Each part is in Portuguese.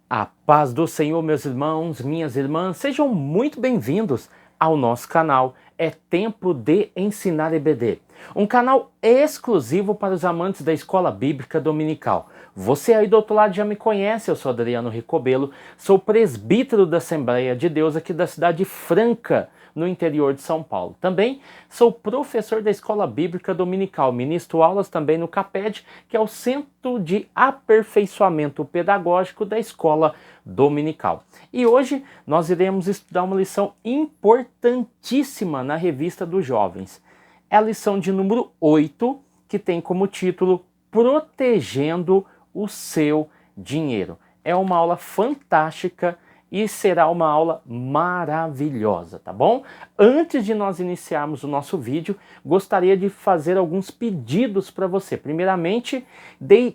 A paz do Senhor, meus irmãos, minhas irmãs, sejam muito bem-vindos ao nosso canal. É Tempo de Ensinar EBD, um canal exclusivo para os amantes da Escola Bíblica Dominical. Você aí do outro lado já me conhece, eu sou Adriano Ricobelo, sou presbítero da Assembleia de Deus aqui da cidade Franca, no interior de São Paulo. Também sou professor da Escola Bíblica Dominical, ministro aulas também no CAPED, que é o Centro de Aperfeiçoamento Pedagógico da Escola Dominical. E hoje nós iremos estudar uma lição importantíssima na Revista dos Jovens. É a lição de número 8, que tem como título Protegendo o seu dinheiro. É uma aula fantástica e será uma aula maravilhosa, tá bom? Antes de nós iniciarmos o nosso vídeo, gostaria de fazer alguns pedidos para você. Primeiramente,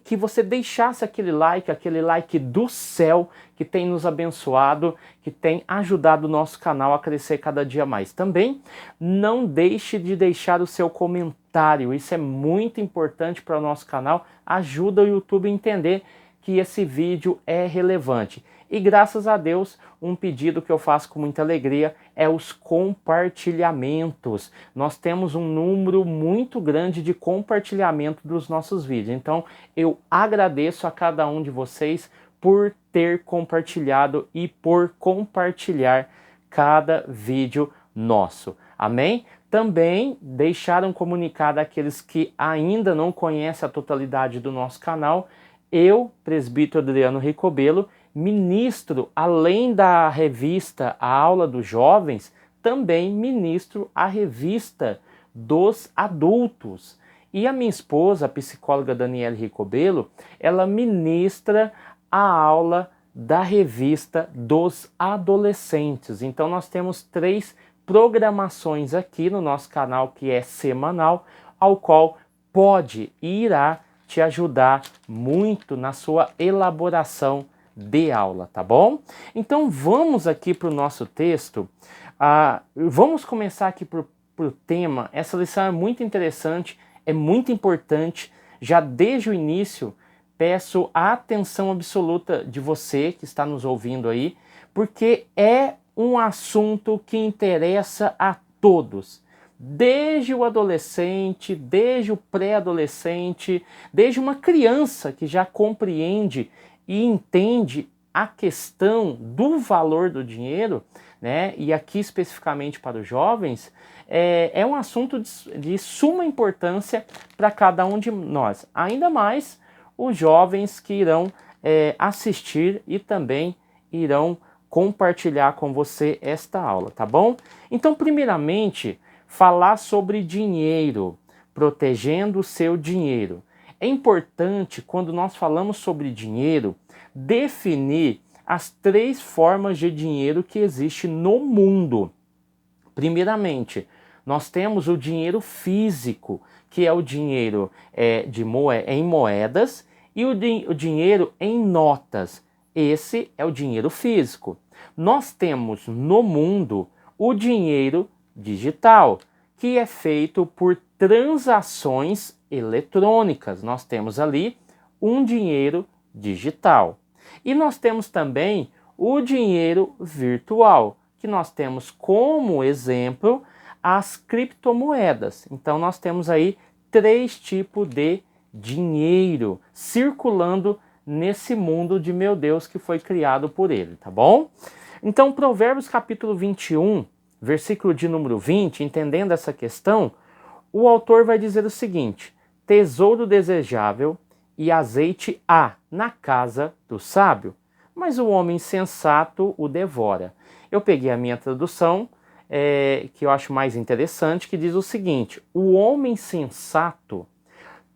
que você deixasse aquele like do céu, que tem nos abençoado, que tem ajudado o nosso canal a crescer cada dia mais. Também, não deixe de deixar o seu comentário, isso é muito importante para o nosso canal, ajuda o YouTube a entender que esse vídeo é relevante. E graças a Deus, um pedido que eu faço com muita alegria é os compartilhamentos. Nós temos um número muito grande de compartilhamento dos nossos vídeos. Então, eu agradeço a cada um de vocês por ter compartilhado e por compartilhar cada vídeo nosso. Amém? Também deixaram comunicado àqueles que ainda não conhecem a totalidade do nosso canal. Eu, presbítero Adriano Ricobelo, ministro, além da revista A Aula dos Jovens, também ministro a revista dos adultos. E a minha esposa, a psicóloga Daniele Ricobelo, ela ministra a aula da revista dos adolescentes. Então nós temos 3 programações aqui no nosso canal que é semanal, ao qual pode e irá te ajudar muito na sua elaboração de aula, tá bom? Então vamos aqui para o nosso texto. Vamos começar aqui para o tema. Essa lição é muito interessante, é muito importante. Já desde o início peço a atenção absoluta de você que está nos ouvindo aí, porque é um assunto que interessa a todos. Desde o adolescente, desde o pré-adolescente, desde uma criança que já compreende e entende a questão do valor do dinheiro, né? E aqui especificamente para os jovens, é um assunto de suma importância para cada um de nós, ainda mais os jovens que irão assistir e também irão compartilhar com você esta aula, tá bom? Então, primeiramente, falar sobre dinheiro, protegendo o seu dinheiro. É importante, quando nós falamos sobre dinheiro, definir as 3 formas de dinheiro que existem no mundo. Primeiramente, nós temos o dinheiro físico, que é o dinheiro em moedas, e o dinheiro em notas. Esse é o dinheiro físico. Nós temos no mundo o dinheiro digital, que é feito por transações eletrônicas. Nós temos ali um dinheiro digital. E nós temos também o dinheiro virtual, que nós temos como exemplo as criptomoedas. Então nós temos aí 3 tipos de dinheiro circulando nesse mundo de meu Deus que foi criado por ele, tá bom? Então Provérbios capítulo 21, versículo de número 20, entendendo essa questão, o autor vai dizer o seguinte: tesouro desejável e azeite há na casa do sábio, mas o homem insensato o devora. Eu peguei a minha tradução, que eu acho mais interessante, que diz o seguinte: o homem sensato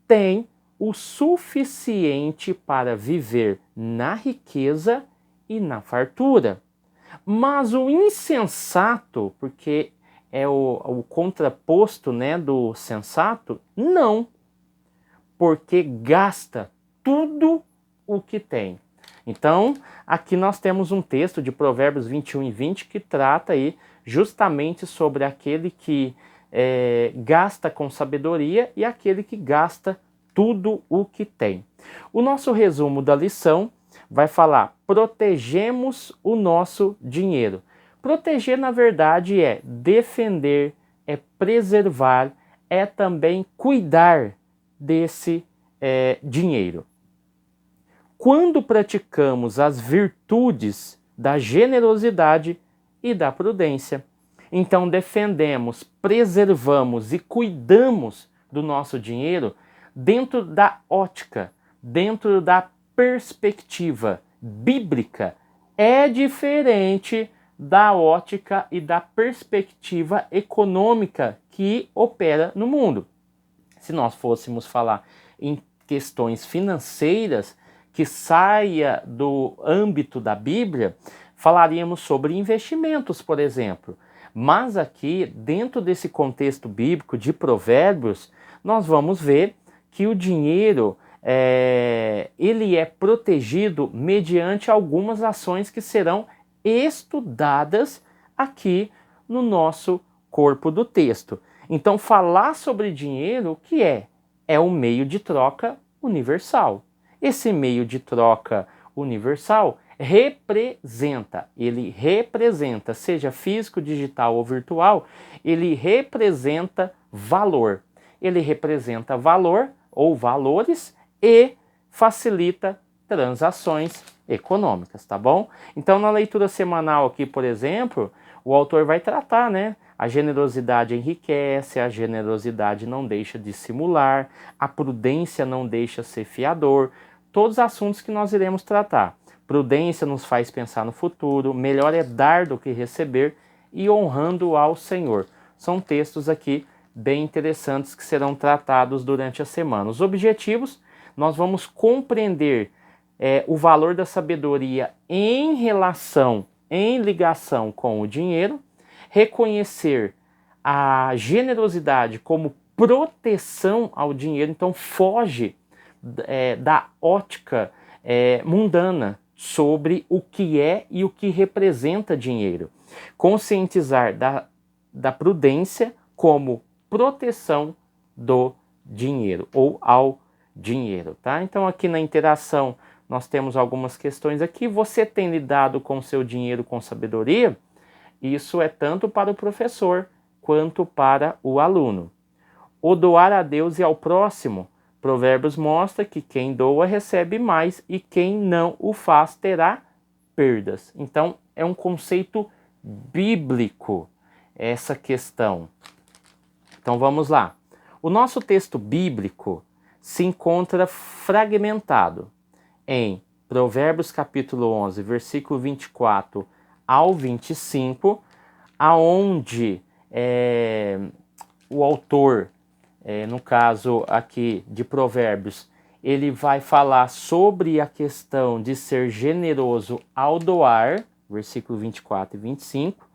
tem o suficiente para viver na riqueza e na fartura. Mas o insensato, porque é o contraposto, né, do sensato, não, porque gasta tudo o que tem. Então, aqui nós temos um texto de Provérbios 21 e 20 que trata aí justamente sobre aquele que gasta com sabedoria e aquele que gasta tudo o que tem. O nosso resumo da lição vai falar: protegemos o nosso dinheiro. Proteger, na verdade, é defender, é preservar, é também cuidar desse dinheiro. Quando praticamos as virtudes da generosidade e da prudência, então defendemos, preservamos e cuidamos do nosso dinheiro dentro da ótica, dentro da perspectiva bíblica, é diferente da ótica e da perspectiva econômica que opera no mundo. Se nós fôssemos falar em questões financeiras que saia do âmbito da Bíblia, falaríamos sobre investimentos, por exemplo. Mas aqui, dentro desse contexto bíblico de Provérbios, nós vamos ver que o dinheiro ele é protegido mediante algumas ações que serão estudadas aqui no nosso corpo do texto. Então, falar sobre dinheiro, o que é? É um meio de troca universal. Esse meio de troca universal ele representa, seja físico, digital ou virtual, ele representa valor. Ele representa valor ou valores e facilita transações econômicas, tá bom? Então, na leitura semanal aqui, por exemplo, o autor vai tratar, né? A generosidade enriquece, a generosidade não deixa de simular, a prudência não deixa ser fiador, todos os assuntos que nós iremos tratar. Prudência nos faz pensar no futuro, melhor é dar do que receber e honrando ao Senhor. São textos aqui bem interessantes que serão tratados durante a semana. Os objetivos, nós vamos compreender o valor da sabedoria em ligação com o dinheiro, reconhecer a generosidade como proteção ao dinheiro, então foge da ótica mundana sobre o que é e o que representa dinheiro. Conscientizar da prudência como proteção do dinheiro ou ao dinheiro, tá? Então aqui na interação nós temos algumas questões aqui. Você tem lidado com o seu dinheiro com sabedoria? Isso é tanto para o professor quanto para o aluno. O doar a Deus e ao próximo. Provérbios mostra que quem doa recebe mais e quem não o faz terá perdas. Então é um conceito bíblico essa questão. Então vamos lá. O nosso texto bíblico se encontra fragmentado em Provérbios capítulo 11, versículo 24 ao 25, aonde o autor, no caso aqui de Provérbios, ele vai falar sobre a questão de ser generoso ao doar, versículo 24 e 25,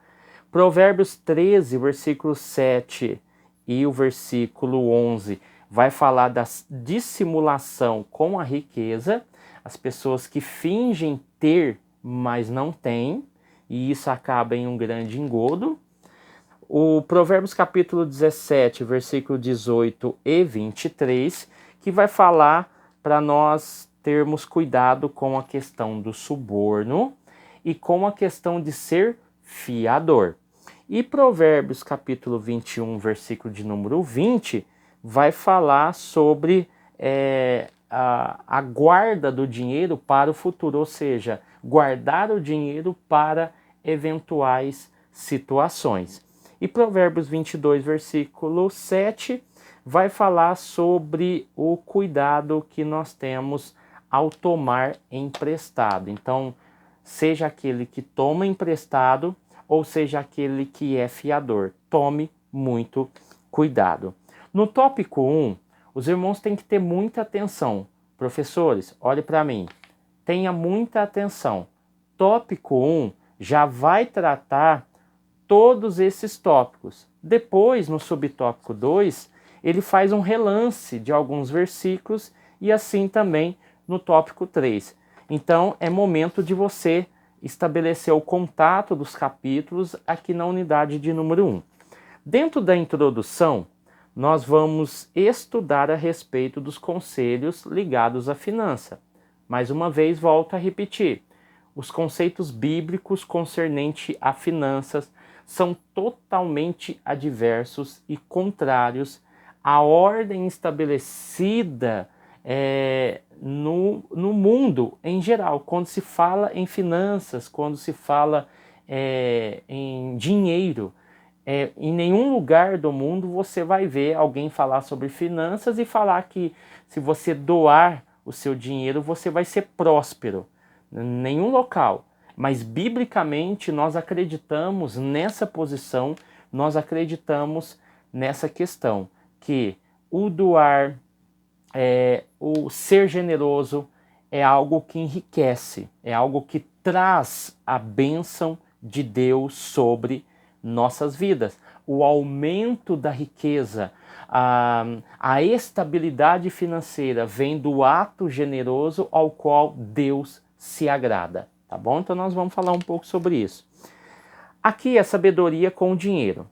Provérbios 13, versículo 7 e o versículo 11 vai falar da dissimulação com a riqueza, as pessoas que fingem ter, mas não têm, e isso acaba em um grande engodo. O Provérbios capítulo 17, versículo 18 e 23, que vai falar para nós termos cuidado com a questão do suborno e com a questão de ser fiador. E Provérbios capítulo 21, versículo de número 20, vai falar sobre a guarda do dinheiro para o futuro, ou seja, guardar o dinheiro para eventuais situações. E Provérbios 22, versículo 7, vai falar sobre o cuidado que nós temos ao tomar emprestado. Então, seja aquele que toma emprestado ou seja aquele que é fiador, tome muito cuidado. No tópico 1, os irmãos têm que ter muita atenção. Professores, olhe para mim, tenha muita atenção. Tópico 1 já vai tratar todos esses tópicos. Depois, no subtópico 2, ele faz um relance de alguns versículos e assim também no tópico 3. Então, é momento de você estabelecer o contato dos capítulos aqui na unidade de número 1. Dentro da introdução, nós vamos estudar a respeito dos conselhos ligados à finança. Mais uma vez, volto a repetir, os conceitos bíblicos concernentes a finanças são totalmente adversos e contrários à ordem estabelecida no mundo em geral. Quando se fala em finanças, quando se fala em dinheiro, em nenhum lugar do mundo você vai ver alguém falar sobre finanças e falar que se você doar o seu dinheiro você vai ser próspero. Nenhum local. Mas biblicamente nós acreditamos nessa posição, nós acreditamos nessa questão, que o doar, o ser generoso é algo que enriquece, é algo que traz a bênção de Deus sobre nossas vidas. O aumento da riqueza, a estabilidade financeira vem do ato generoso ao qual Deus se agrada, tá bom? Então nós vamos falar um pouco sobre isso. Aqui é sabedoria com o dinheiro.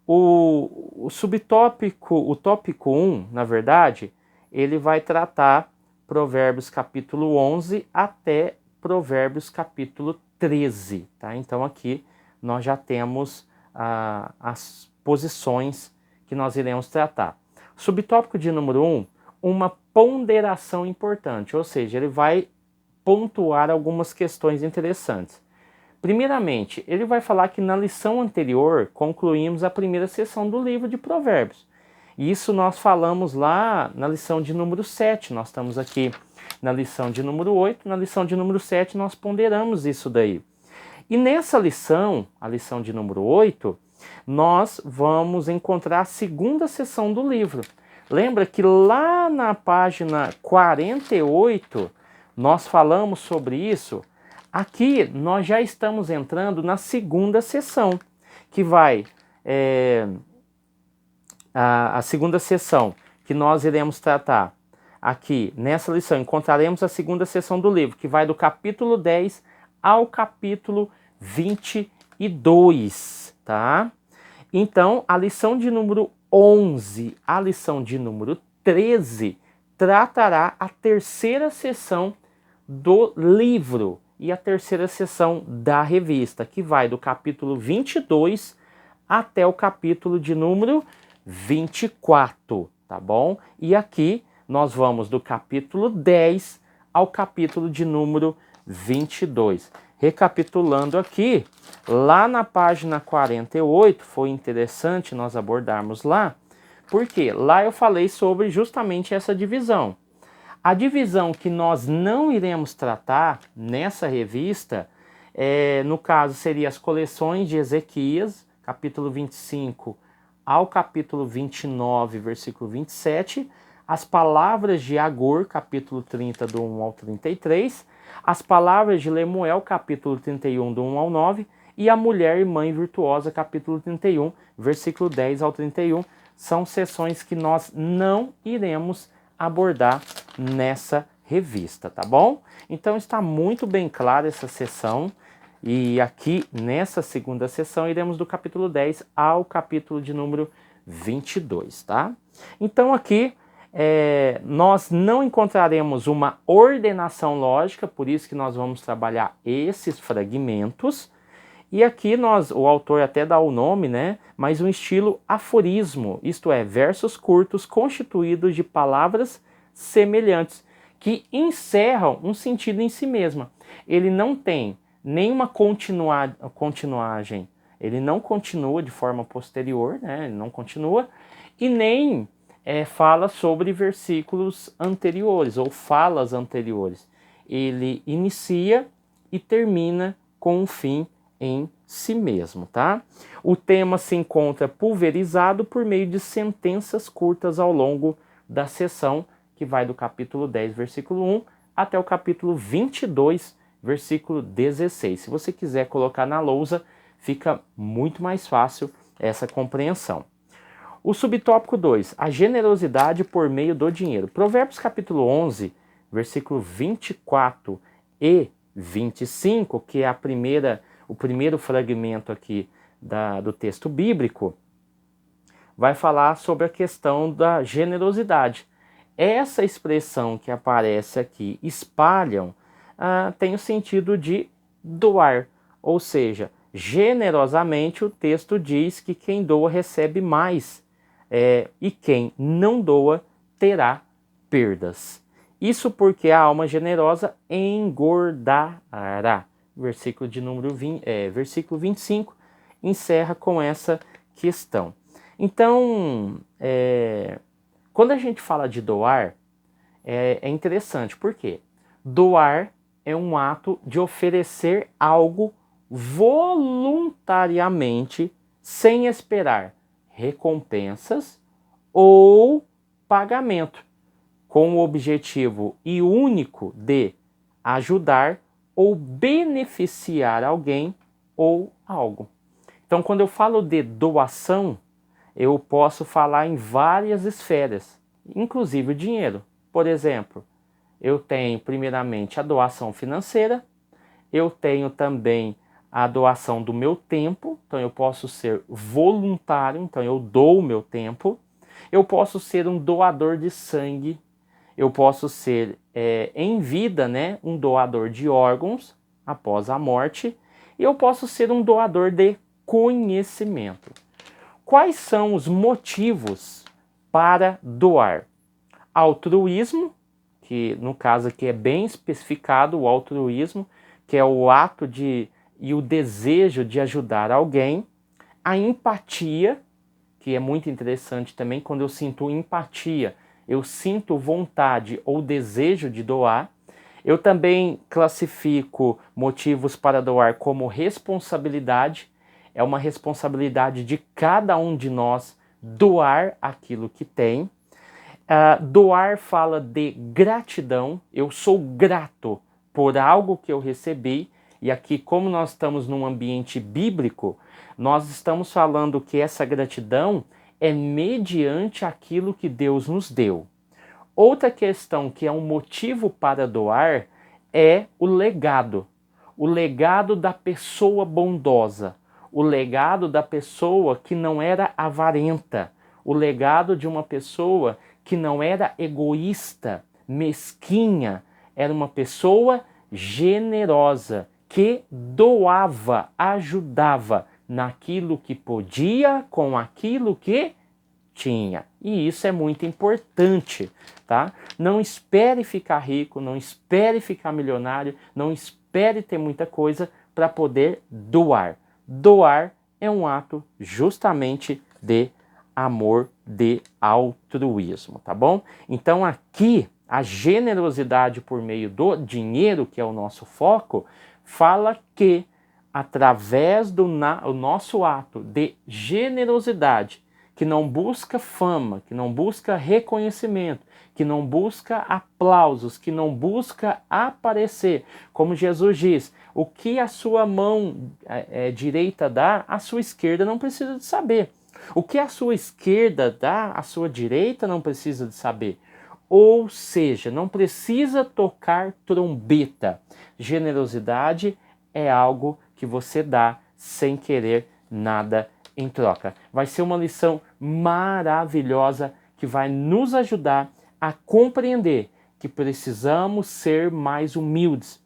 O subtópico, o tópico 1, na verdade, ele vai tratar Provérbios capítulo 11 até Provérbios capítulo 13, tá? Então aqui nós já temos as posições que nós iremos tratar. Subtópico de número 1, uma ponderação importante, ou seja, ele vai pontuar algumas questões interessantes. Primeiramente, ele vai falar que na lição anterior concluímos a primeira sessão do livro de Provérbios. E isso nós falamos lá na lição de número 7, nós estamos aqui na lição de número 8, na lição de número 7 nós ponderamos isso daí. E nessa lição, a lição de número 8, nós vamos encontrar a segunda sessão do livro. Lembra que lá na página 48 nós falamos sobre isso? Aqui nós já estamos entrando na segunda sessão, que vai... a segunda sessão que nós iremos tratar aqui nessa lição, encontraremos a segunda sessão do livro, que vai do capítulo 10 ao capítulo 22, tá? Então, a lição de número 11, a lição de número 13, tratará a terceira sessão do livro e a terceira sessão da revista, que vai do capítulo 22 até o capítulo de número 24, tá bom? E aqui nós vamos do capítulo 10 ao capítulo de número 22. Recapitulando aqui, lá na página 48, foi interessante nós abordarmos lá, porque lá eu falei sobre justamente essa divisão. A divisão que nós não iremos tratar nessa revista, no caso, seria as coleções de Ezequias, capítulo 25 ao capítulo 29, versículo 27, as palavras de Agur, capítulo 30, do 1 ao 33, as palavras de Lemuel, capítulo 31, do 1 ao 9, e a mulher e mãe virtuosa, capítulo 31, versículo 10 ao 31, são sessões que nós não iremos abordar nessa revista, tá bom? Então está muito bem clara essa sessão, e aqui nessa segunda sessão iremos do capítulo 10 ao capítulo de número 22, tá? Então aqui nós não encontraremos uma ordenação lógica, por isso que nós vamos trabalhar esses fragmentos. E aqui o autor até dá o nome, né? Mas um estilo aforismo, isto é, versos curtos constituídos de palavras semelhantes, que encerram um sentido em si mesma. Ele não tem nenhuma continuagem, ele não continua de forma posterior, né? Ele não continua, e nem fala sobre versículos anteriores ou falas anteriores. Ele inicia e termina com um fim em si mesmo, tá? O tema se encontra pulverizado por meio de sentenças curtas ao longo da sessão, que vai do capítulo 10, versículo 1, até o capítulo 22, versículo 16. Se você quiser colocar na lousa, fica muito mais fácil essa compreensão. O subtópico 2, a generosidade por meio do dinheiro. Provérbios capítulo 11, versículo 24 e 25, que é o primeiro fragmento aqui do texto bíblico, vai falar sobre a questão da generosidade. Essa expressão que aparece aqui, espalham, tem o sentido de doar, ou seja, generosamente o texto diz que quem doa recebe mais, e quem não doa terá perdas. Isso porque a alma generosa engordará. Versículo de número 20, versículo 25 encerra com essa questão. Então, quando a gente fala de doar, é interessante, por quê? Doar é um ato de oferecer algo voluntariamente, sem esperar recompensas ou pagamento, com o objetivo e único de ajudar ou beneficiar alguém ou algo. Então, quando eu falo de doação, eu posso falar em várias esferas, inclusive o dinheiro. Por exemplo, eu tenho primeiramente a doação financeira, eu tenho também a doação do meu tempo, então eu posso ser voluntário, então eu dou o meu tempo, eu posso ser um doador de sangue, eu posso ser em vida, né, um doador de órgãos após a morte, e eu posso ser um doador de conhecimento. Quais são os motivos para doar? Altruísmo, que no caso aqui é bem especificado, o altruísmo, que é o ato e o desejo de ajudar alguém. A empatia, que é muito interessante também, quando eu sinto empatia, eu sinto vontade ou desejo de doar. Eu também classifico motivos para doar como responsabilidade. É uma responsabilidade de cada um de nós doar aquilo que tem. Doar fala de gratidão, eu sou grato por algo que eu recebi, e aqui, como nós estamos num ambiente bíblico, nós estamos falando que essa gratidão é mediante aquilo que Deus nos deu. Outra questão que é um motivo para doar é o legado da pessoa bondosa, o legado da pessoa que não era avarenta, o legado de uma pessoa que não era egoísta, mesquinha, era uma pessoa generosa, que doava, ajudava naquilo que podia, com aquilo que tinha. E isso é muito importante, tá? Não espere ficar rico, não espere ficar milionário, não espere ter muita coisa para poder doar. Doar é um ato justamente de amor, de altruísmo, tá bom? Então aqui a generosidade por meio do dinheiro, que é o nosso foco, fala que através do nosso ato de generosidade, que não busca fama, que não busca reconhecimento, que não busca aplausos, que não busca aparecer. Como Jesus diz, o que a sua mão direita dá, a sua esquerda não precisa de saber. O que a sua esquerda dá, a sua direita não precisa de saber. Ou seja, não precisa tocar trombeta. Generosidade é algo que você dá sem querer nada em troca. Vai ser uma lição maravilhosa que vai nos ajudar a compreender que precisamos ser mais humildes,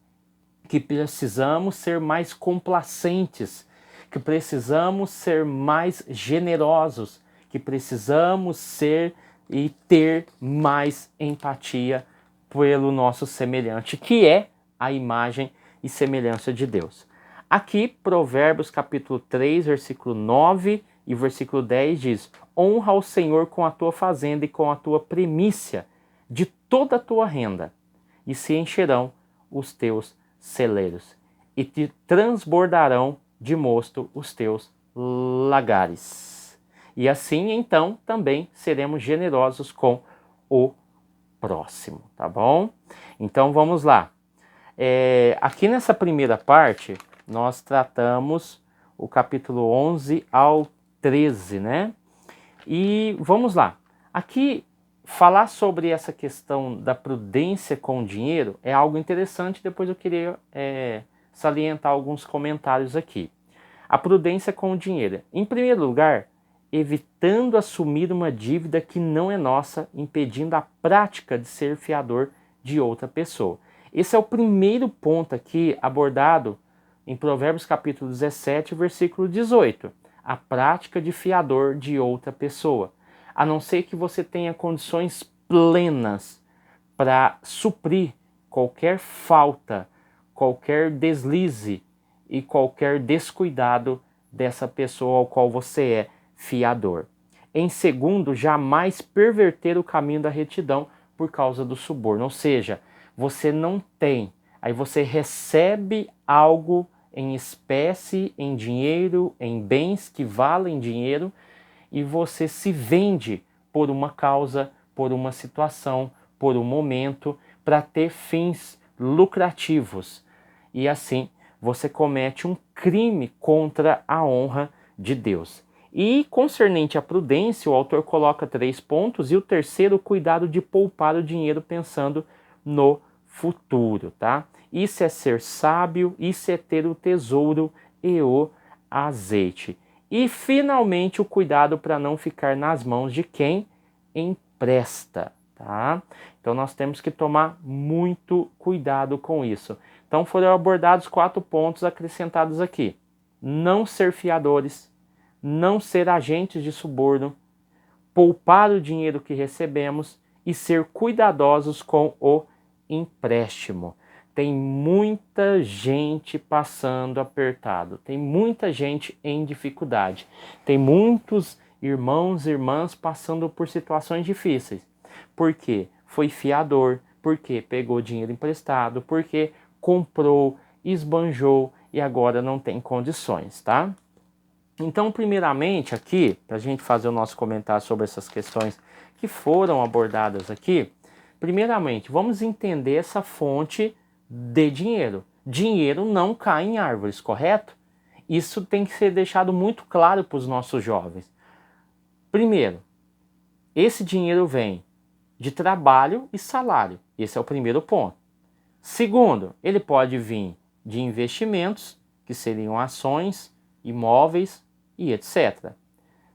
que precisamos ser mais complacentes, que precisamos ser mais generosos, que precisamos ser e ter mais empatia pelo nosso semelhante, que é a imagem e semelhança de Deus. Aqui, Provérbios capítulo 3, versículo 9 e versículo 10 diz: honra ao Senhor com a tua fazenda e com a tua primícia de toda a tua renda, e se encherão os teus celeiros, e te transbordarão de mosto os teus lagares. E assim, então, também seremos generosos com o próximo, tá bom? Então, vamos lá. Aqui nessa primeira parte, nós tratamos o capítulo 11 ao 13, né? E vamos lá. Aqui, falar sobre essa questão da prudência com o dinheiro é algo interessante, depois eu queria salientar alguns comentários aqui. A prudência com o dinheiro. Em primeiro lugar, evitando assumir uma dívida que não é nossa, impedindo a prática de ser fiador de outra pessoa. Esse é o primeiro ponto aqui abordado em Provérbios capítulo 17, versículo 18. A prática de fiador de outra pessoa. A não ser que você tenha condições plenas para suprir qualquer falta, qualquer deslize e qualquer descuidado dessa pessoa ao qual você é fiador. Em segundo, jamais perverter o caminho da retidão por causa do suborno. Ou seja, você não tem, aí você recebe algo em espécie, em dinheiro, em bens que valem dinheiro, e você se vende por uma causa, por uma situação, por um momento, para ter fins lucrativos. E assim você comete um crime contra a honra de Deus. E concernente à prudência, o autor coloca 3 pontos, e o terceiro, o cuidado de poupar o dinheiro pensando no futuro, tá? Isso é ser sábio, isso é ter o tesouro e o azeite. E finalmente o cuidado para não ficar nas mãos de quem empresta, tá? Então nós temos que tomar muito cuidado com isso. Então foram abordados 4 pontos acrescentados aqui. Não ser fiadores, não ser agentes de suborno, poupar o dinheiro que recebemos e ser cuidadosos com o empréstimo. Tem muita gente passando apertado, tem muita gente em dificuldade, tem muitos irmãos e irmãs passando por situações difíceis. Por quê? Foi fiador, porque pegou dinheiro emprestado, porque comprou, esbanjou e agora não tem condições, tá? Então, primeiramente aqui, para a gente fazer o nosso comentário sobre essas questões que foram abordadas aqui, primeiramente, vamos entender essa fonte de dinheiro. Dinheiro não cai em árvores, correto? Isso tem que ser deixado muito claro para os nossos jovens. Primeiro, esse dinheiro vem de trabalho e salário. Esse é o primeiro ponto. Segundo, ele pode vir de investimentos, que seriam ações, imóveis e etc.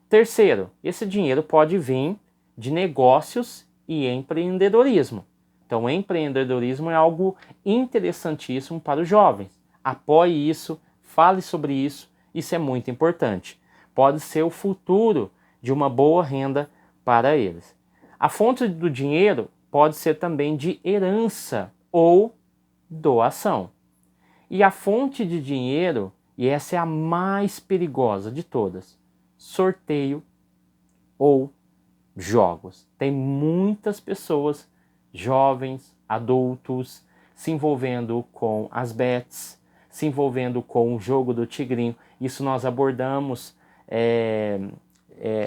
Terceiro, esse dinheiro pode vir de negócios e empreendedorismo. Então, empreendedorismo é algo interessantíssimo para os jovens. Apoie isso, fale sobre isso, isso é muito importante. Pode ser o futuro de uma boa renda para eles. A fonte do dinheiro pode ser também de herança ou doação. E a fonte de dinheiro, e essa é a mais perigosa de todas, sorteio ou jogos. Tem muitas pessoas, jovens, adultos, se envolvendo com as bets, se envolvendo com o jogo do tigrinho. Isso nós abordamos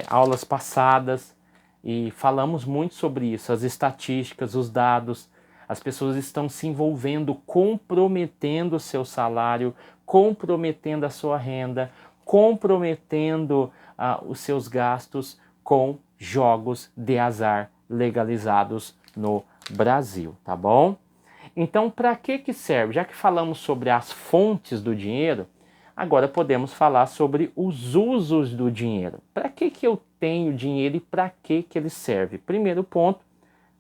aulas passadas e falamos muito sobre isso, as estatísticas, os dados. As pessoas estão se envolvendo, comprometendo o seu salário, comprometendo a sua renda, comprometendo os seus gastos com jogos de azar legalizados no Brasil, tá bom? Então, para que serve? Já que falamos sobre as fontes do dinheiro, agora podemos falar sobre os usos do dinheiro. Para que eu tenho dinheiro e para que ele serve? Primeiro ponto,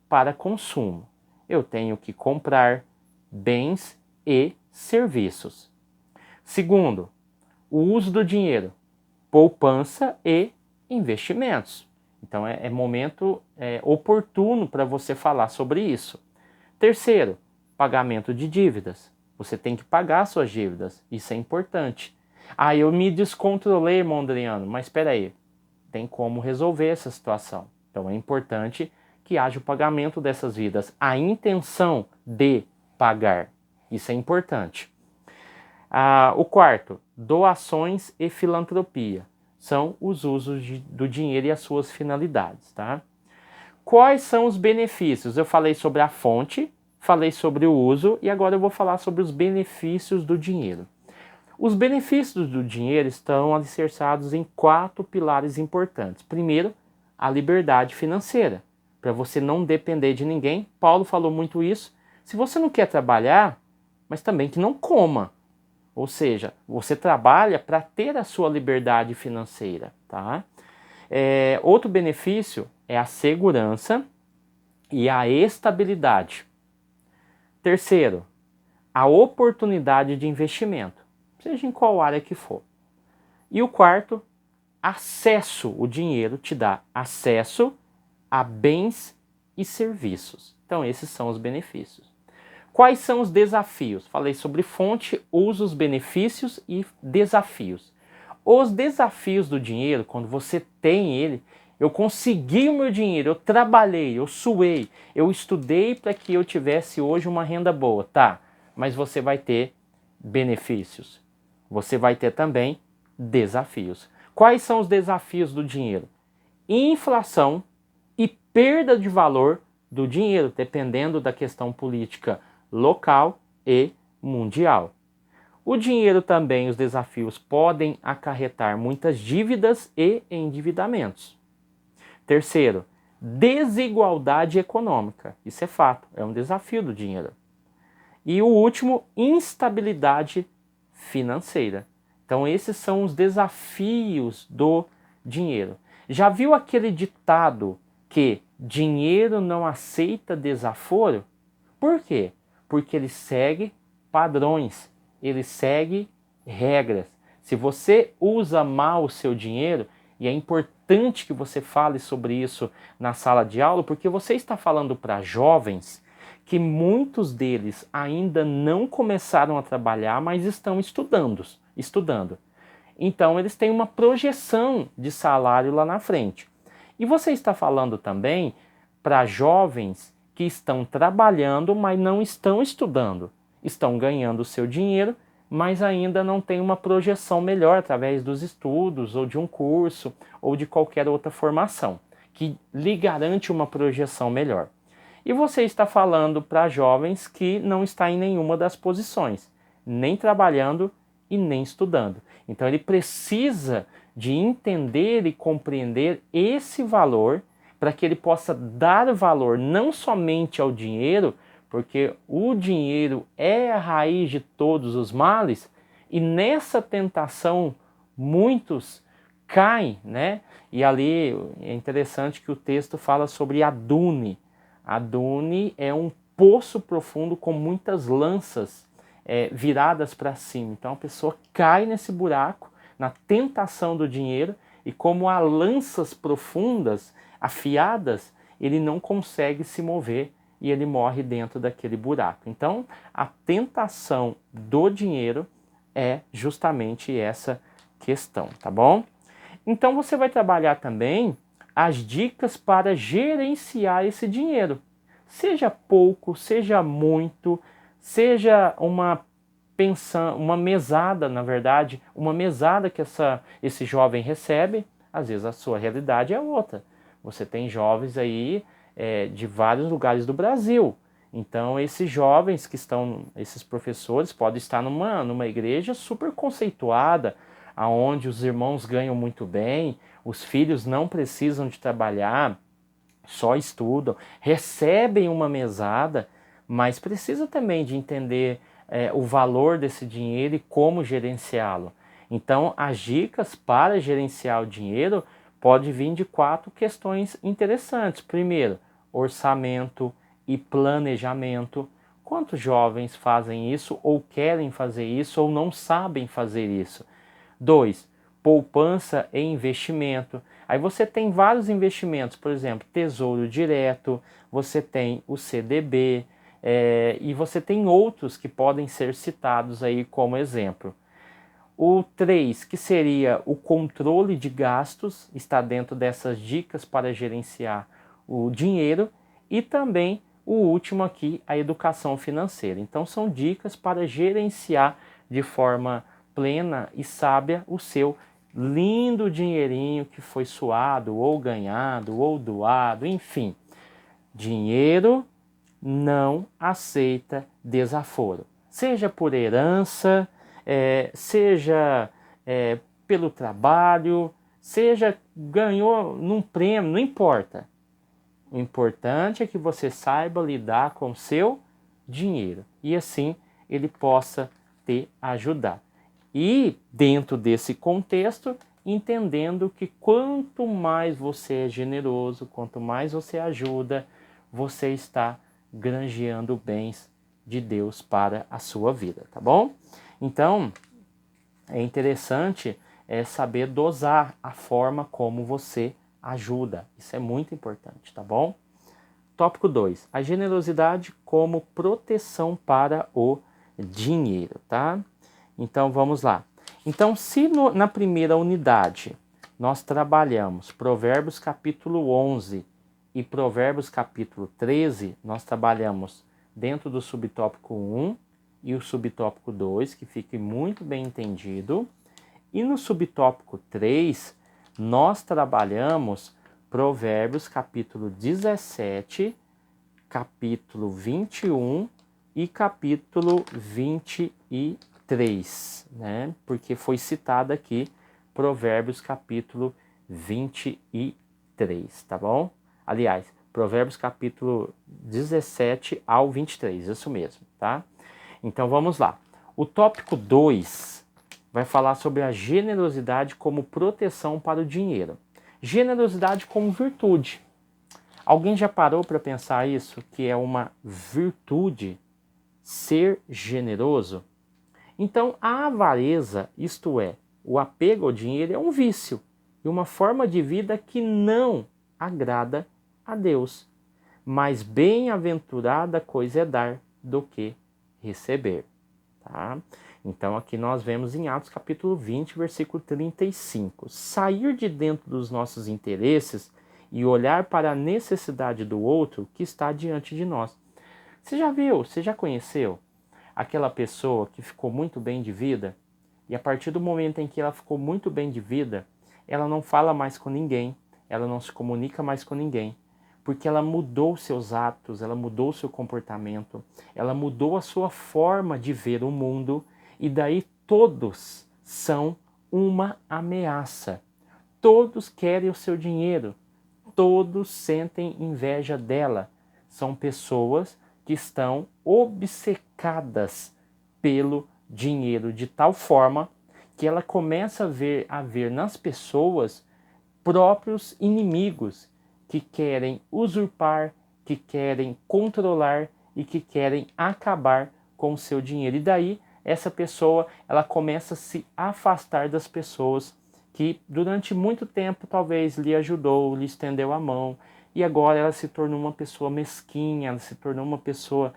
para consumo. Eu tenho que comprar bens e serviços. Segundo, o uso do dinheiro, poupança e investimentos. Então é momento oportuno para você falar sobre isso. Terceiro, pagamento de dívidas. Você tem que pagar suas dívidas, isso é importante. Ah, eu me descontrolei, irmão Adriano, mas espera aí, tem como resolver essa situação. Então é importante que haja o pagamento dessas dívidas, a intenção de pagar, isso é importante. O quarto, doações e filantropia, são os usos do dinheiro e as suas finalidades, tá? Quais são os benefícios? Eu falei sobre a fonte, falei sobre o uso e agora eu vou falar sobre os benefícios do dinheiro. Os benefícios do dinheiro estão alicerçados em 4 pilares importantes. Primeiro, a liberdade financeira, para você não depender de ninguém. Paulo falou muito isso. Se você não quer trabalhar, mas também que não coma. Ou seja, você trabalha para ter a sua liberdade financeira, tá? Outro benefício é a segurança e a estabilidade. Terceiro, a oportunidade de investimento, seja em qual área que for. E o quarto, acesso. O dinheiro te dá acesso a bens e serviços. Então esses são os benefícios. Quais são os desafios? Falei sobre fonte, usos, benefícios e desafios. Os desafios do dinheiro, quando você tem ele, eu consegui o meu dinheiro, eu trabalhei, eu suei, eu estudei para que eu tivesse hoje uma renda boa, tá? Mas você vai ter benefícios. Você vai ter também desafios. Quais são os desafios do dinheiro? Inflação e perda de valor do dinheiro, dependendo da questão política local e mundial. O dinheiro também, os desafios podem acarretar muitas dívidas e endividamentos. Terceiro, desigualdade econômica. Isso é fato, é um desafio do dinheiro. E o último, instabilidade financeira. Então esses são os desafios do dinheiro. Já viu aquele ditado que dinheiro não aceita desaforo? Por quê? Porque ele segue padrões, ele segue regras. Se você usa mal o seu dinheiro, e é importante que você fale sobre isso na sala de aula, porque você está falando para jovens que muitos deles ainda não começaram a trabalhar, mas estão estudando. Então eles têm uma projeção de salário lá na frente. E você está falando também para jovens que estão trabalhando, mas não estão estudando. Estão ganhando o seu dinheiro, mas ainda não tem uma projeção melhor através dos estudos, ou de um curso, ou de qualquer outra formação, que lhe garante uma projeção melhor. E você está falando para jovens que não está em nenhuma das posições, nem trabalhando e nem estudando. Então ele precisa de entender e compreender esse valor para que ele possa dar valor não somente ao dinheiro, porque o dinheiro é a raiz de todos os males, e nessa tentação muitos caem, né? E ali é interessante que o texto fala sobre Adune. Adune é um poço profundo com muitas lanças viradas para cima. Então a pessoa cai nesse buraco, na tentação do dinheiro, e como há lanças profundas, afiadas, ele não consegue se mover e ele morre dentro daquele buraco. Então a tentação do dinheiro é justamente essa questão, tá bom? Então você vai trabalhar também as dicas para gerenciar esse dinheiro. Seja pouco, seja muito, seja uma mesada, na verdade, uma mesada que esse jovem recebe, às vezes a sua realidade é outra. Você tem jovens aí de vários lugares do Brasil. Então esses jovens que estão, esses professores podem estar numa igreja super conceituada, aonde os irmãos ganham muito bem, os filhos não precisam de trabalhar, só estudam, recebem uma mesada, mas precisa também de entender o valor desse dinheiro e como gerenciá-lo. Então, as dicas para gerenciar o dinheiro pode vir de 4 questões interessantes. Primeiro, orçamento e planejamento. Quantos jovens fazem isso, ou querem fazer isso, ou não sabem fazer isso? 2, poupança e investimento. Aí você tem vários investimentos, por exemplo, Tesouro Direto, você tem o CDB, e você tem outros que podem ser citados aí como exemplo. O 3, que seria o controle de gastos, está dentro dessas dicas para gerenciar o dinheiro. E também o último aqui, a educação financeira. Então são dicas para gerenciar de forma plena e sábia o seu lindo dinheirinho que foi suado, ou ganhado, ou doado, enfim. Dinheiro não aceita desaforo. Seja por herança, seja pelo trabalho, seja ganhou num prêmio, não importa. O importante é que você saiba lidar com o seu dinheiro e assim ele possa te ajudar. E dentro desse contexto entendendo que quanto mais você é generoso, quanto mais você ajuda, você está granjeando bens de Deus para a sua vida, tá bom? Então, é interessante saber dosar a forma como você ajuda. Isso é muito importante, tá bom? Tópico 2. A generosidade como proteção para o dinheiro, tá? Então, vamos lá. Então, se na primeira unidade nós trabalhamos Provérbios capítulo 11 e Provérbios capítulo 13, nós trabalhamos dentro do subtópico 1 e o subtópico 2, que fique muito bem entendido. E no subtópico 3, nós trabalhamos Provérbios capítulo 17, capítulo 21 e capítulo 23, né? Porque foi citado aqui Provérbios capítulo 23, tá bom? Aliás, Provérbios capítulo 17 ao 23, isso mesmo, tá? Então vamos lá. O tópico 2 vai falar sobre a generosidade como proteção para o dinheiro. Generosidade como virtude. Alguém já parou para pensar isso? Que é uma virtude ser generoso? Então a avareza, isto é, o apego ao dinheiro, é um vício e uma forma de vida que não agrada a Deus. Mas bem-aventurada coisa é dar do que receber. Tá? Então aqui nós vemos em Atos capítulo 20, versículo 35. Sair de dentro dos nossos interesses e olhar para a necessidade do outro que está diante de nós. Você já viu, você já conheceu aquela pessoa que ficou muito bem de vida? E a partir do momento em que ela ficou muito bem de vida, ela não fala mais com ninguém, ela não se comunica mais com ninguém, porque ela mudou seus hábitos, ela mudou seu comportamento, ela mudou a sua forma de ver o mundo, e daí todos são uma ameaça. Todos querem o seu dinheiro, todos sentem inveja dela. São pessoas que estão obcecadas pelo dinheiro, de tal forma que ela começa a ver nas pessoas próprios inimigos que querem usurpar, que querem controlar e que querem acabar com o seu dinheiro. E daí essa pessoa, ela começa a se afastar das pessoas que durante muito tempo talvez lhe ajudou, lhe estendeu a mão, e agora ela se tornou uma pessoa mesquinha, ela se tornou uma pessoa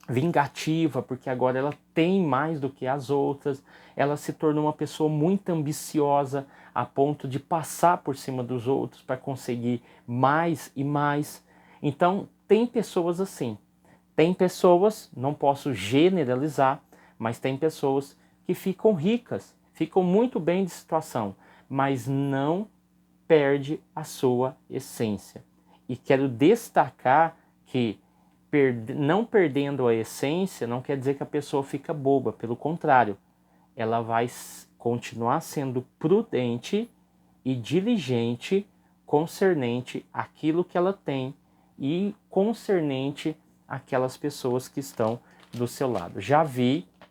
vingativa, porque agora ela tem mais do que as outras, ela se tornou uma pessoa muito ambiciosa, a ponto de passar por cima dos outros para conseguir mais e mais. Então, tem pessoas assim. Tem pessoas, não posso generalizar, mas tem pessoas que ficam ricas, ficam muito bem de situação, mas não perde a sua essência. E quero destacar que não perdendo a essência não quer dizer que a pessoa fica boba, pelo contrário, ela vai continuar sendo prudente e diligente concernente àquilo que ela tem e concernente àquelas pessoas que estão do seu lado. Já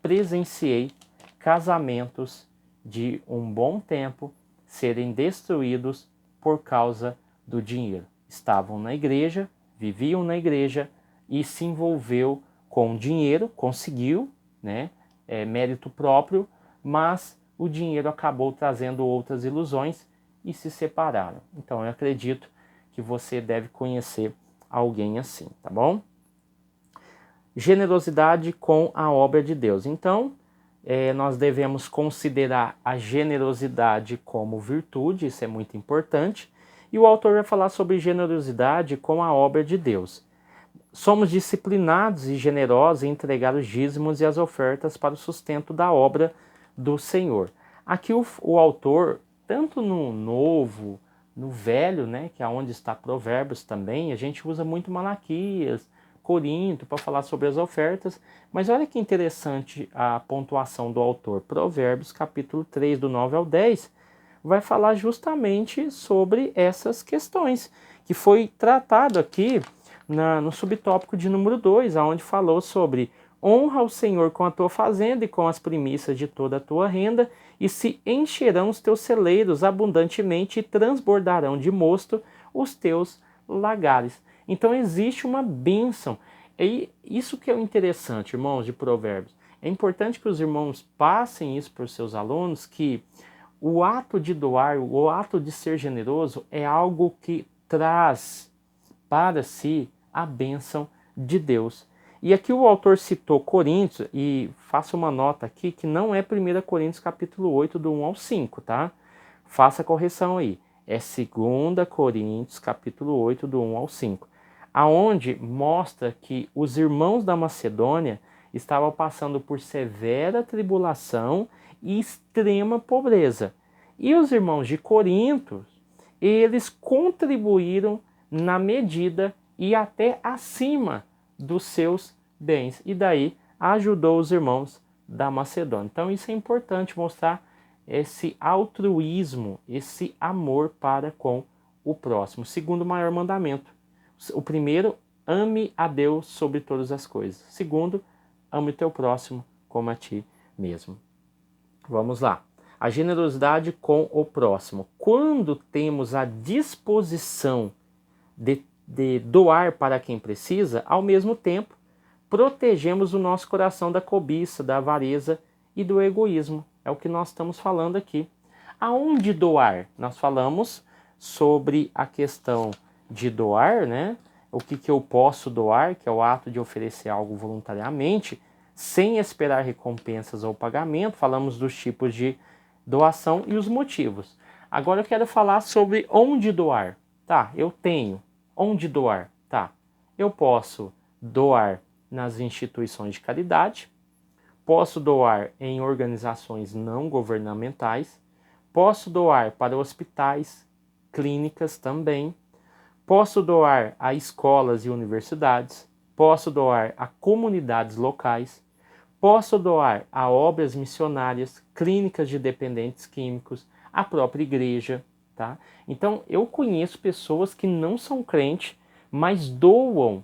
presenciei casamentos de um bom tempo serem destruídos por causa do dinheiro. Estavam na igreja, viviam na igreja e se envolveu com dinheiro, conseguiu, né, mérito próprio, mas o dinheiro acabou trazendo outras ilusões e se separaram. Então eu acredito que você deve conhecer alguém assim, tá bom? Generosidade com a obra de Deus. Então, nós devemos considerar a generosidade como virtude, isso é muito importante, e o autor vai falar sobre generosidade com a obra de Deus. Somos disciplinados e generosos em entregar os dízimos e as ofertas para o sustento da obra do Senhor. Aqui o autor, tanto no Novo, no Velho, né, que é onde está Provérbios também, a gente usa muito Malaquias, Corinto, para falar sobre as ofertas, mas olha que interessante a pontuação do autor. Provérbios, capítulo 3, do 9 ao 10, vai falar justamente sobre essas questões, que foi tratado aqui no subtópico de número 2, onde falou sobre honra o Senhor com a tua fazenda e com as primícias de toda a tua renda, e se encherão os teus celeiros abundantemente e transbordarão de mosto os teus lagares. Então existe uma bênção. E isso que é o interessante, irmãos, de Provérbios. É importante que os irmãos passem isso para os seus alunos, que o ato de doar, o ato de ser generoso é algo que traz para si a bênção de Deus. E aqui o autor citou Coríntios, e faça uma nota aqui que não é 1 Coríntios capítulo 8, do 1 ao 5, tá? Faça a correção aí. É 2 Coríntios capítulo 8, do 1 ao 5, aonde mostra que os irmãos da Macedônia estavam passando por severa tribulação e extrema pobreza. E os irmãos de Corinto, eles contribuíram na medida e até acima dos seus bens. E daí ajudou os irmãos da Macedônia. Então isso é importante mostrar esse altruísmo, esse amor para com o próximo. Segundo maior mandamento. O primeiro, ame a Deus sobre todas as coisas. Segundo, ame o teu próximo como a ti mesmo. Vamos lá. A generosidade com o próximo. Quando temos a disposição de doar para quem precisa, ao mesmo tempo, protegemos o nosso coração da cobiça, da avareza e do egoísmo. É o que nós estamos falando aqui. Aonde doar? Nós falamos sobre a questão de doar, né? O que eu posso doar, que é o ato de oferecer algo voluntariamente, sem esperar recompensas ou pagamento. Falamos dos tipos de doação e os motivos. Agora eu quero falar sobre onde doar. Tá, eu tenho. Onde doar? Tá, eu posso doar nas instituições de caridade, posso doar em organizações não governamentais, posso doar para hospitais, clínicas também, posso doar a escolas e universidades, posso doar a comunidades locais, posso doar a obras missionárias, clínicas de dependentes químicos, a própria igreja, tá? Então eu conheço pessoas que não são crentes, mas doam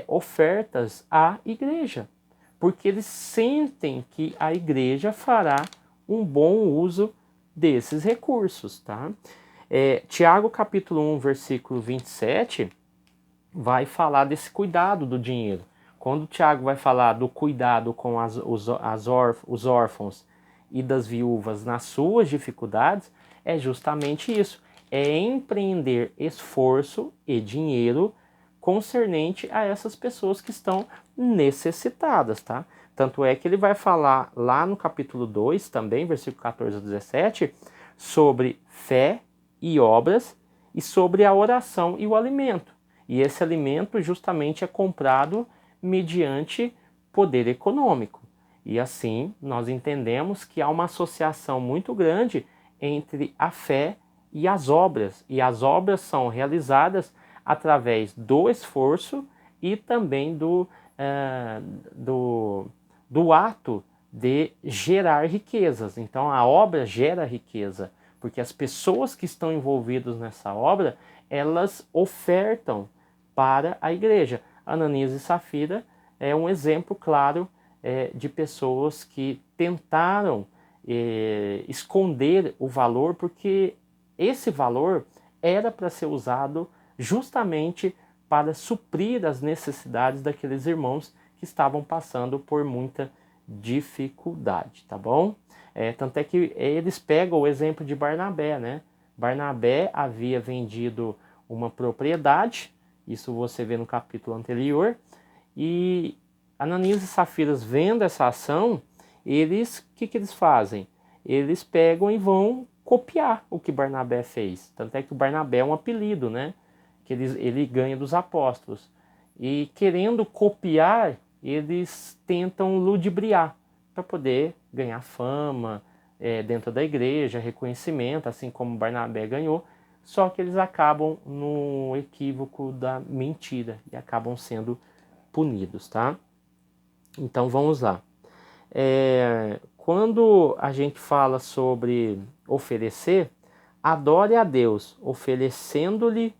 ofertas à igreja, porque eles sentem que a igreja fará um bom uso desses recursos, tá? Tiago capítulo 1, versículo 27, vai falar desse cuidado do dinheiro. Quando Tiago vai falar do cuidado com os órfãos e das viúvas nas suas dificuldades, é justamente isso. É empreender esforço e dinheiro concernente a essas pessoas que estão necessitadas, tá? Tanto é que ele vai falar lá no capítulo 2 também, versículo 14 a 17, sobre fé e obras e sobre a oração e o alimento. E esse alimento justamente é comprado mediante poder econômico. E assim nós entendemos que há uma associação muito grande entre a fé e as obras. E as obras são realizadas através do esforço e também do ato de gerar riquezas. Então a obra gera riqueza, porque as pessoas que estão envolvidas nessa obra, elas ofertam para a igreja. Ananias e Safira é um exemplo claro de pessoas que tentaram esconder o valor, porque esse valor era para ser usado justamente para suprir as necessidades daqueles irmãos que estavam passando por muita dificuldade, tá bom? Tanto é que eles pegam o exemplo de Barnabé, né? Barnabé havia vendido uma propriedade, isso você vê no capítulo anterior, e Ananias e Safiras, vendo essa ação, o que eles fazem? Eles pegam e vão copiar o que Barnabé fez. Tanto é que o Barnabé é um apelido, né? Que ele ganha dos apóstolos. E querendo copiar, eles tentam ludibriar para poder ganhar fama dentro da igreja, reconhecimento, assim como Barnabé ganhou. Só que eles acabam no equívoco da mentira e acabam sendo punidos, tá? Então vamos lá. Quando a gente fala sobre oferecer, adore a Deus, oferecendo-lhe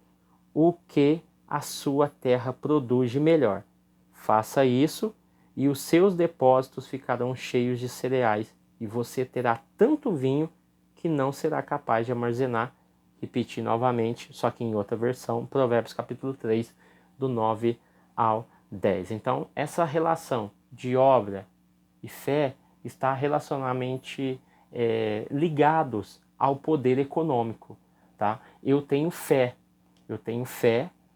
o que a sua terra produz de melhor. Faça isso e os seus depósitos ficarão cheios de cereais e você terá tanto vinho que não será capaz de armazenar. Repetir novamente, só que em outra versão, Provérbios capítulo 3, do 9 ao 10. Então, essa relação de obra e fé está relacionalmente ligados ao poder econômico, tá? Eu tenho fé,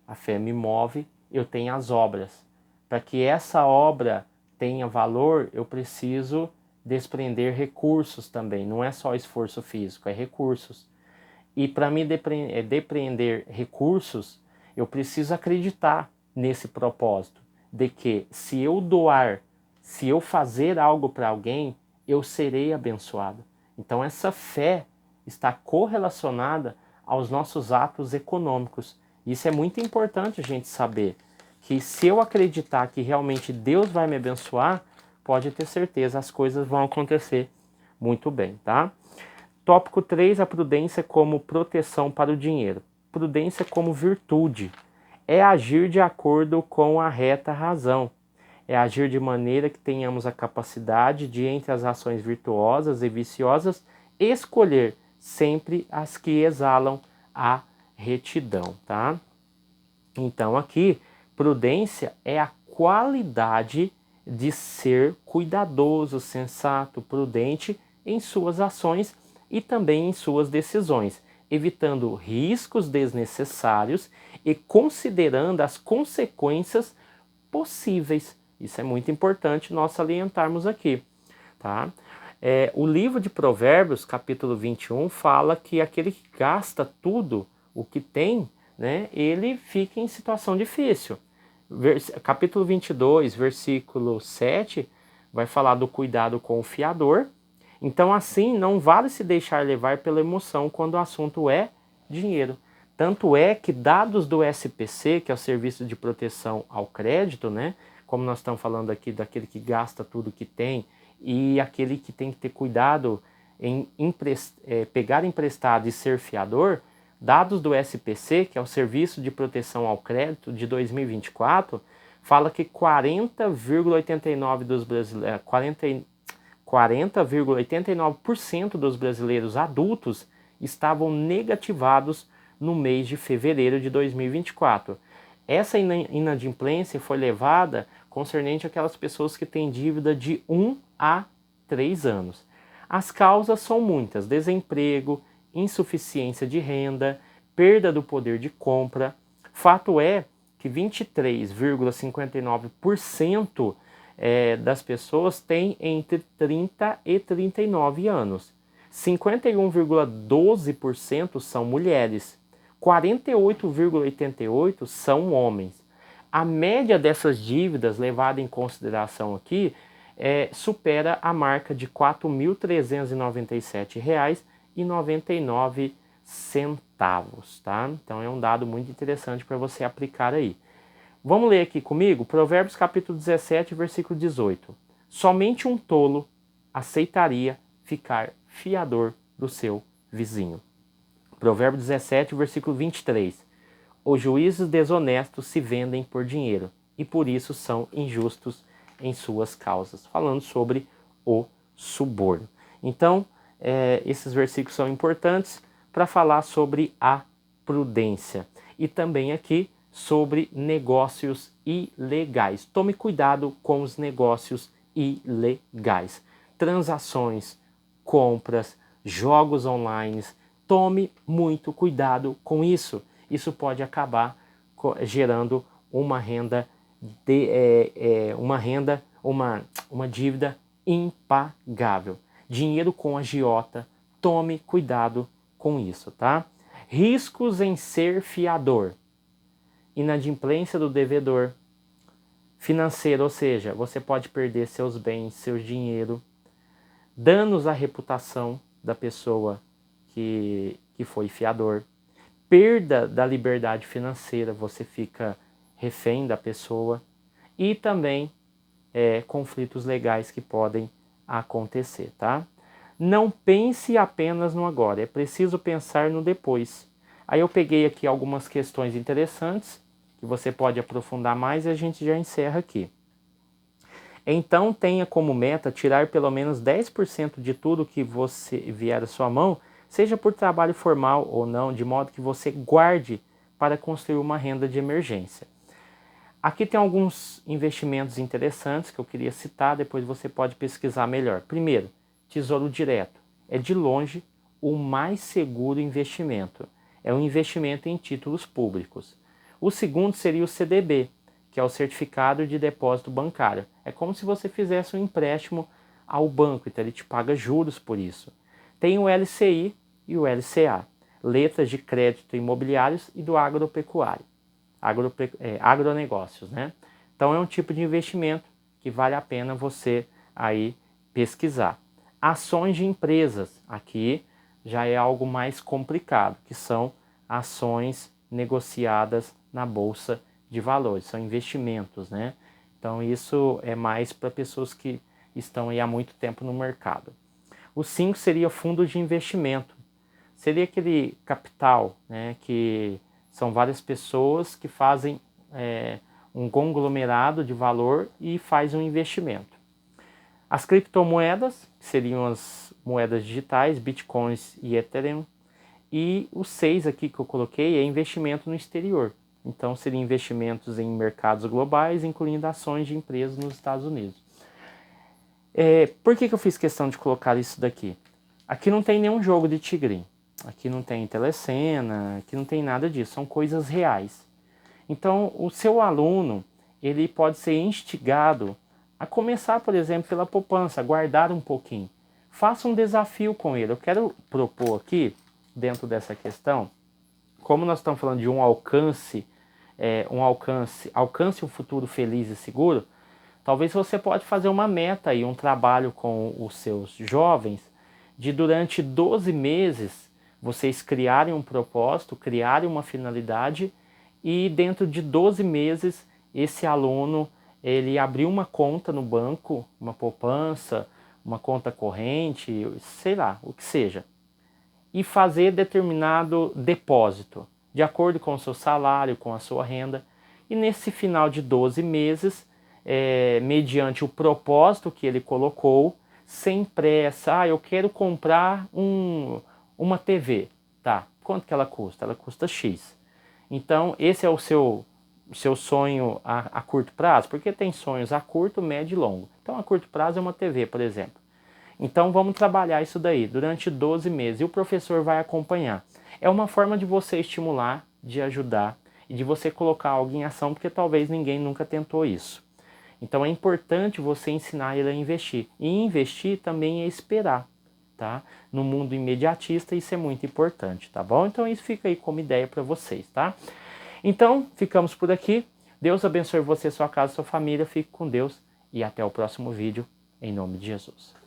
a fé me move, eu tenho as obras. Para que essa obra tenha valor, eu preciso desprender recursos também, não é só esforço físico, é recursos. E para me depreender recursos, eu preciso acreditar nesse propósito, de que se eu doar, se eu fazer algo para alguém, eu serei abençoado. Então essa fé está correlacionada aos nossos atos econômicos. Isso é muito importante a gente saber, que se eu acreditar que realmente Deus vai me abençoar, pode ter certeza, as coisas vão acontecer muito bem, tá? Tópico 3, a prudência como proteção para o dinheiro. Prudência como virtude. É agir de acordo com a reta razão. É agir de maneira que tenhamos a capacidade de, entre as ações virtuosas e viciosas, escolher sempre as que exalam a retidão, tá? Então aqui, prudência é a qualidade de ser cuidadoso, sensato, prudente em suas ações e também em suas decisões, evitando riscos desnecessários e considerando as consequências possíveis. Isso é muito importante nós salientarmos aqui, tá? O livro de Provérbios, capítulo 21, fala que aquele que gasta tudo o que tem, né, ele fica em situação difícil. Capítulo 22, versículo 7, vai falar do cuidado com o fiador. Então, assim, não vale se deixar levar pela emoção quando o assunto é dinheiro. Tanto é que dados do SPC, que é o Serviço de Proteção ao Crédito, né, como nós estamos falando aqui daquele que gasta tudo que tem e aquele que tem que ter cuidado em pegar emprestado e ser fiador, dados do SPC, que é o Serviço de Proteção ao Crédito de 2024, fala que 40,89% dos brasileiros, 40,89% dos brasileiros adultos estavam negativados no mês de fevereiro de 2024. Essa inadimplência foi levada concernente àquelas pessoas que têm dívida de 1 a 3 anos. As causas são muitas: desemprego, insuficiência de renda, perda do poder de compra. Fato é que 23,59% das pessoas têm entre 30 e 39 anos. 51,12% são mulheres. 48,88% são homens. A média dessas dívidas levada em consideração aqui supera a marca de R$ 4.397,99, tá? Então é um dado muito interessante para você aplicar aí. Vamos ler aqui comigo? Provérbios capítulo 17, versículo 18. Somente um tolo aceitaria ficar fiador do seu vizinho. Provérbios 17, versículo 23. Os juízes desonestos se vendem por dinheiro e por isso são injustos em suas causas. Falando sobre o suborno. Então, esses versículos são importantes para falar sobre a prudência. E também aqui sobre negócios ilegais. Tome cuidado com os negócios ilegais. Transações, compras, jogos online. Tome muito cuidado com isso. Isso pode acabar gerando uma dívida impagável. Dinheiro com agiota, tome cuidado com isso, tá? Riscos em ser fiador. Inadimplência do devedor. Financeiro, ou seja, você pode perder seus bens, seu dinheiro. Danos à reputação da pessoa que foi fiador. Perda da liberdade financeira, você fica refém da pessoa. E também conflitos legais que podem acontecer, tá? Não pense apenas no agora, é preciso pensar no depois. Aí eu peguei aqui algumas questões interessantes que você pode aprofundar mais e a gente já encerra aqui. Então tenha como meta tirar pelo menos 10% de tudo que você vier à sua mão, seja por trabalho formal ou não, de modo que você guarde para construir uma renda de emergência. Aqui tem alguns investimentos interessantes que eu queria citar, depois você pode pesquisar melhor. Primeiro, Tesouro Direto. É de longe o mais seguro investimento. É um investimento em títulos públicos. O segundo seria o CDB, que é o Certificado de Depósito Bancário. É como se você fizesse um empréstimo ao banco, então ele te paga juros por isso. Tem o LCI e o LCA, letras de crédito imobiliários e do agropecuário, agronegócios, né? Então é um tipo de investimento que vale a pena você aí pesquisar. Ações de empresas, aqui já é algo mais complicado, que são ações negociadas na Bolsa de Valores, são investimentos, né? Então isso é mais para pessoas que estão aí há muito tempo no mercado. O 5 seria fundos de investimento. Seria aquele capital, né, que são várias pessoas que fazem um conglomerado de valor e faz um investimento. As criptomoedas, que seriam as moedas digitais, bitcoins e ethereum. E o 6 aqui que eu coloquei é investimento no exterior. Então, seriam investimentos em mercados globais, incluindo ações de empresas nos Estados Unidos. Por que eu fiz questão de colocar isso daqui? Aqui não tem nenhum jogo de tigrinho. Aqui não tem telecena, aqui não tem nada disso. São coisas reais. Então, o seu aluno, ele pode ser instigado a começar, por exemplo, pela poupança, guardar um pouquinho. Faça um desafio com ele. Eu quero propor aqui, dentro dessa questão, como nós estamos falando de um alcance um futuro feliz e seguro, talvez você pode fazer uma meta e um trabalho com os seus jovens de durante 12 meses vocês criarem um propósito, criarem uma finalidade e dentro de 12 meses esse aluno ele abrir uma conta no banco, uma poupança, uma conta corrente, sei lá, o que seja, e fazer determinado depósito, de acordo com o seu salário, com a sua renda. E nesse final de 12 meses, mediante o propósito que ele colocou, sem pressa, eu quero comprar uma TV, tá? Quanto que ela custa? Ela custa X. Então, esse é o seu sonho a curto prazo, porque tem sonhos a curto, médio e longo. Então, a curto prazo é uma TV, por exemplo. Então vamos trabalhar isso daí durante 12 meses e o professor vai acompanhar. É uma forma de você estimular, de ajudar e de você colocar algo em ação, porque talvez ninguém nunca tentou isso. Então é importante você ensinar ele a investir. E investir também é esperar, tá? No mundo imediatista isso é muito importante, tá bom? Então isso fica aí como ideia para vocês, tá? Então ficamos por aqui. Deus abençoe você, sua casa, sua família. Fique com Deus e até o próximo vídeo, em nome de Jesus.